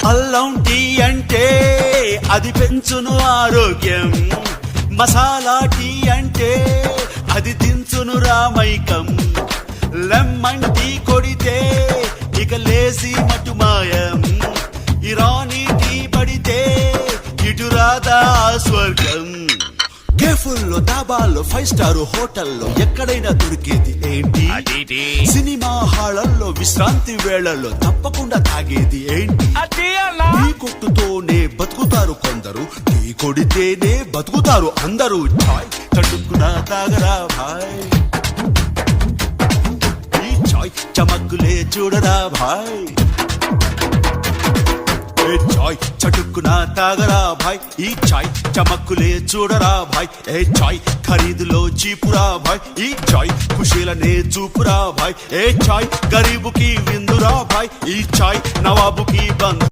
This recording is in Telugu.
అల్లం టీ అంటే అది పెంచును ఆరోగ్యం, మసాలా టీ అంటే అది దించును రామైకం, లెమన్ టీ కొడితే ఇక లేసి మటుమాయం, ఇరానీ టీ పడితే ఇటు రాదా స్వర్గం. కేఫుల్లో, దాబాల్లో, 5 స్టార్ హోటల్లో ఎక్కడైనా దొరికేది ఏంటి? సినిమా హాళ్లలో విశ్రాంతి వేళల్లో తప్పకుండా తాగేది ఏంటి? టీ కొట్టుతోనే బతుకుతారు కొందరు, టీ కొడితేనే బతుకుతారు అందరూ. చాయ్ చటుక్కున తాగరా భాయ్, ఈ చాయ్ చమక్కులే చూడరా భాయ్, చాయ్ చటుక్కున తాగరా భాయ్, ఈ చాయ్ చమక్కులే చూడరా భాయ్. ఏ చాయ్ ఖరీదులో చీపురా భాయ్, ఈ చాయ్ ఖుషీలనే చూపురా భాయ్. ఏ చాయ్ గరీబుకి విందురా భాయ్, ఈ చాయ్ నవాబుకి బంద్.